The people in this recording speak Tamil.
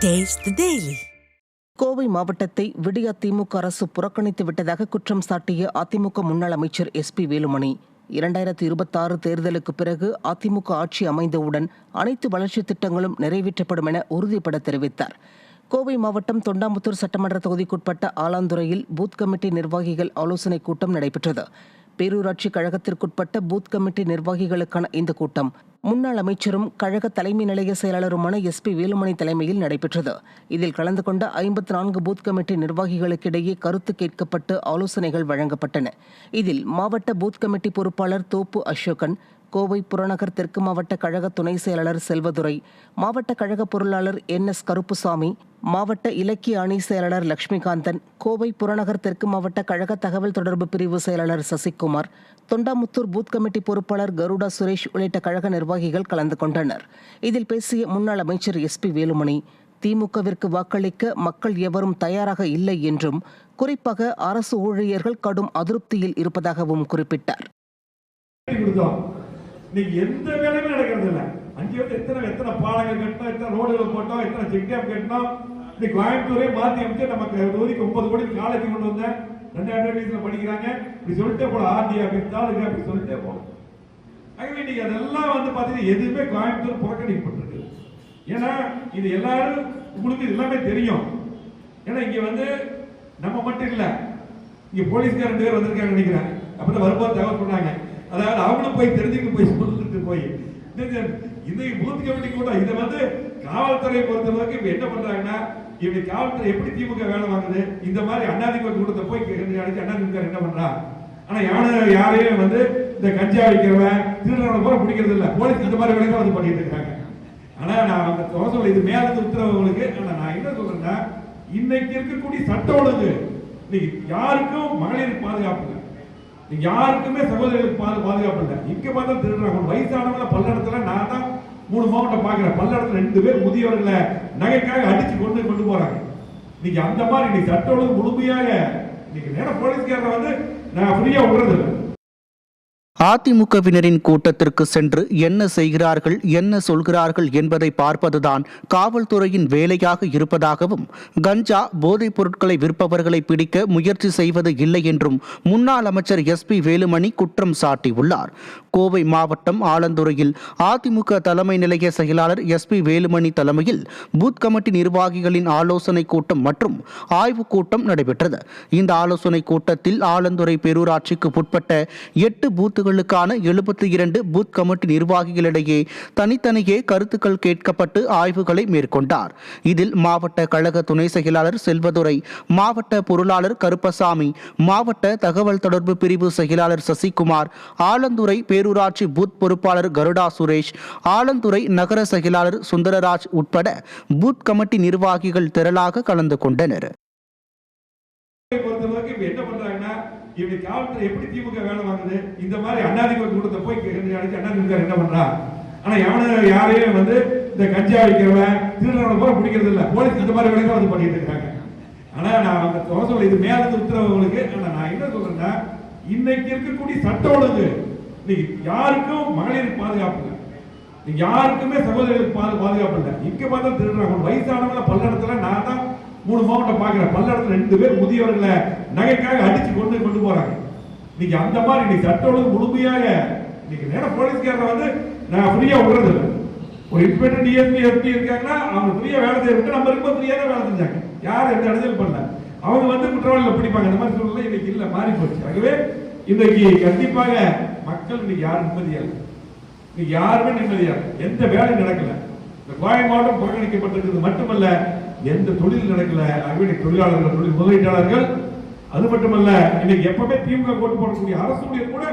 Taste the Daily. கோவை மாவட்டத்தை விடிய திமுக அரசு புறக்கணித்து விட்டதாக குற்றம் சாட்டிய அதிமுக முன்னாள் அமைச்சர் எஸ்பி வேலுமணி 2026 தேர்தலுக்கு பிறகு அதிமுக ஆட்சி அமைந்தவுடன் அனைத்து வளர்ச்சித் திட்டங்களும் நிறைவேற்றப்படும் என உறுதிபட தெரிவித்தார். கோவை மாவட்டம் தொண்டாமுத்தூர் சட்டமன்ற தொகுதிக்குட்பட்ட ஆலாந்துறையில் பூத் கமிட்டி நிர்வாகிகள் ஆலோசனைக் கூட்டம் நடைபெற்றது. பேரூராட்சி கழகத்திற்குட்பட்ட பூத் கமிட்டி நிர்வாகிகளுக்கான இந்த கூட்டம் முன்னாள் அமைச்சரும் கழக தலைமை நிலைய செயலாளருமான எஸ்பி வேலுமணி தலைமையில் நடைபெற்றது. இதில் கலந்து கொண்ட 54 பூத் கமிட்டி நிர்வாகிகளுக்கிடையே கருத்து கேட்கப்பட்டு ஆலோசனைகள் வழங்கப்பட்டன. இதில் மாவட்ட பூத் கமிட்டி பொறுப்பாளர் தோப்பு அசோகன், கோவை புறநகர் தெற்கு மாவட்ட கழக துணை செயலாளர் செல்வதுரை, மாவட்ட கழக பொருளாளர் NS கருப்புசாமி, மாவட்ட இலக்கிய அணி செயலாளர் லட்சுமிகாந்தன், கோவை புறநகர் தெற்கு மாவட்ட கழக தகவல் தொடர்பு பிரிவு செயலாளர் சசிகுமார், தொண்டாமுத்தூர் பூத் கமிட்டி பொறுப்பாளர் கருடா சுரேஷ் உள்ளிட்ட கழக நிர்வாகிகள் கலந்து கொண்டனர். இதில் பேசிய முன்னாள் அமைச்சர் எஸ்பி வேலுமணி, திமுகவிற்கு வாக்களிக்க மக்கள் எவரும் தயாராக இல்லை என்றும், குறிப்பாக அரசு ஊழியர்கள் கடும் அதிருப்தியில் இருப்பதாகவும் குறிப்பிட்டார். எந்த வேலையுமே நடக்கிறது இல்ல. அங்கே வந்து எத்தனை பாலங்கள் கட்டணும், எத்தனை ரோடுகள் போட்டோம், எத்தனை செக் டேம் கட்டணும். இன்னைக்கு கோயம்புத்தூரே மாத்தி அமைச்சு நமக்கு தொகுதிக்கு 9 கோடி காலேஜ் கொண்டு வந்தேன். 2000 படிக்கிறாங்க. இப்படி சொல்லிட்டே போல ஆர்டி ஆபீஸ் தாலுகா அப்படி சொல்லிட்டே போகலாம். ஆகவே இன்னைக்கு அதெல்லாம் வந்து பாத்தீங்கன்னா எதுவுமே கோயம்புத்தூர் புறக்கணிக்கப்பட்டிருக்கு. ஏன்னா இது எல்லாரும் உங்களுக்கு எல்லாமே தெரியும். ஏன்னா இங்க வந்து நம்ம மட்டும் இல்ல, இங்க போலீஸ்கார 2 பேர் வந்திருக்காங்க நினைக்கிறேன். அப்பதான் வரும்போது தகவல் சொன்னாங்க. அதாவது அவங்களும் போய் தெரிஞ்சுட்டு போய் சொல்லிட்டு போய் இந்த பூத் கமிட்டி கூட இதை வந்து காவல்துறையை பொறுத்தளவுக்கு இப்ப என்ன பண்றாங்கன்னா, இப்படி காவல்துறை எப்படி திமுக வேலை வாங்குது, இந்த மாதிரி அதிமுக கூட்டத்தை போய் அதிமுக என்ன பண்றா. ஆனா யாரையும் வந்து இந்த கஞ்சா வைக்கிறவன் திருநெல்வேலி போல பிடிக்கிறது இல்ல. போலீஸ் இந்த மாதிரி வேலைகள் வந்து பண்ணிட்டு இருக்காங்க. ஆனா நான் அந்த சொல்ல இது மேல உத்தரவுகளுக்கு. ஆனா நான் என்ன சொல்றேன்னா, இன்னைக்கு இருக்கக்கூடிய சட்ட ஒழுங்கு இன்னைக்கு யாருக்கும் மகளிர் பாதுகாப்பு இல்லை, யாருக்குமே சகோதரிகளுக்கு பாதுகாப்பு இல்லை. இங்க பார்த்தா திருடுறாங்க. வயசானவங்கள பல்லடத்துல நான் தான் 3 மாவட்டம் பாக்குறேன். பல்லடத்துல 2 பேர் முதியவர்களை நகைக்காக அடிச்சு கொண்டு போறாங்க. நீங்க அந்த மாதிரி இன்னைக்கு சட்ட ஒழுங்கு முழுமையாக இன்னைக்கு நேரம் போலீஸ்காரரை வந்து நான் ஃப்ரீயா விடுறது இல்லை. அதிமுகவினரின் கூட்டத்திற்கு சென்று என்ன செய்கிறார்கள், என்ன சொல்கிறார்கள் என்பதை பார்ப்பதுதான் காவல்துறையின் வேலையாக இருப்பதாகவும், கஞ்சா போதைப் பொருட்களை விற்பவர்களை பிடிக்க முயற்சி செய்வது இல்லை என்றும் முன்னாள் அமைச்சர் எஸ்பி வேலுமணி குற்றம் சாட்டியுள்ளார். கோவை மாவட்டம் ஆலந்துறையில் அதிமுக தலைமை நிலைய செயலாளர் எஸ்பி வேலுமணி தலைமையில் பூத் கமிட்டி நிர்வாகிகளின் ஆலோசனை கூட்டம் மற்றும் ஆய்வுக் கூட்டம் நடைபெற்றது. இந்த ஆலோசனை கூட்டத்தில் ஆலந்துறை பேரூராட்சிக்கு உட்பட்ட 8 பூத்துகள் 72 பூத் கமிட்டி நிர்வாகிகளிடையே தனித்தனியே கருத்துக்கள் கேட்கப்பட்டு ஆய்வுகளை மேற்கொண்டார். இதில் மாவட்ட கழக துணை செயலாளர் செல்வதுரை, மாவட்ட பொருளாளர் கருப்பசாமி, மாவட்ட தகவல் தொடர்பு பிரிவு செயலாளர் சசிகுமார், ஆலந்துறை பேரூராட்சி பூத் பொறுப்பாளர் கருடா சுரேஷ், ஆலந்துறை நகர செயலாளர் சுந்தரராஜ் உட்பட பூத் கமிட்டி நிர்வாகிகள் திரளாக கலந்து கொண்டனர். இப்படி காவல்துறை எப்படி திமுக வேலை வாங்குது, இந்த மாதிரி அதிமுக கூட்டத்தை போய் அதிமுக என்ன பண்றா. ஆனா யாரையும் வந்து இந்த கஞ்சா வைக்கிறவன் திருநெல்வேலி போல பிடிக்கிறது இல்ல. போலீஸ் இந்த மாதிரி வேலைகள் வந்து பண்ணிட்டு இருக்காங்க. ஆனா நான் சொல்ல இது மேல உத்தரவுகளுக்கு. ஆனா நான் என்ன சொல்றேன்னா, இன்னைக்கு இருக்கக்கூடிய சட்ட ஒழுங்கு இன்னைக்கு யாருக்கும் மகளிர் பாதுகாப்பு இல்லை, யாருக்குமே சகோதரிகளுக்கு பாதுகாப்பு இல்லை. இங்க பார்த்தா திருடுறாங்க. வயசானவங்கள பல்லடத்துல நான் தான் 3 மாவட்டம் பாக்குறேன். பல்லடத்துல 2 பேர் முதியவர்களை நகைக்காக அடிச்சு கொண்டு போறாங்க. நீங்க அந்த மாதிரி இன்னைக்கு சட்ட ஒழுங்கு முழுமையாக இன்னைக்கு நேரம் போலீஸ்காரரை வந்து நான் ஃப்ரீயா விடுறது இல்லை. ஒரு இன்ஸ்பெக்டர் டிஎஸ்பி எஸ்பி இருக்காங்கன்னா அவங்க ஃப்ரீயா வேலை செய்யறது. நம்ம ரொம்ப ஃப்ரீயா தான் வேலை செஞ்சாங்க. யாரும் எந்த இடத்துல பண்ணல. அவங்க வந்து குற்றவாளிகளை பிடிப்பாங்க. அந்த மாதிரி சூழ்நிலை இன்னைக்கு இல்ல, மாறி போச்சு. ஆகவே இன்னைக்கு கண்டிப்பாக மக்கள் இன்னைக்கு யாரும் நிம்மதியா இல்லை. இன்னைக்கு யாருமே நிம்மதியா எந்த வேலையும் நடக்கல. இந்த கோவை மாவட்டம் புறக்கணிக்கப்பட்டிருக்கிறது மட்டுமல்ல, எந்த தொழில் நடக்கல. ஆகவே தொழிலாளர்கள், தொழில் முதலீட்டாளர்கள், அது மட்டுமல்ல இன்னைக்கு எப்பவுமே திமுக ஓட்டு போடக்கூடிய அரசு கூட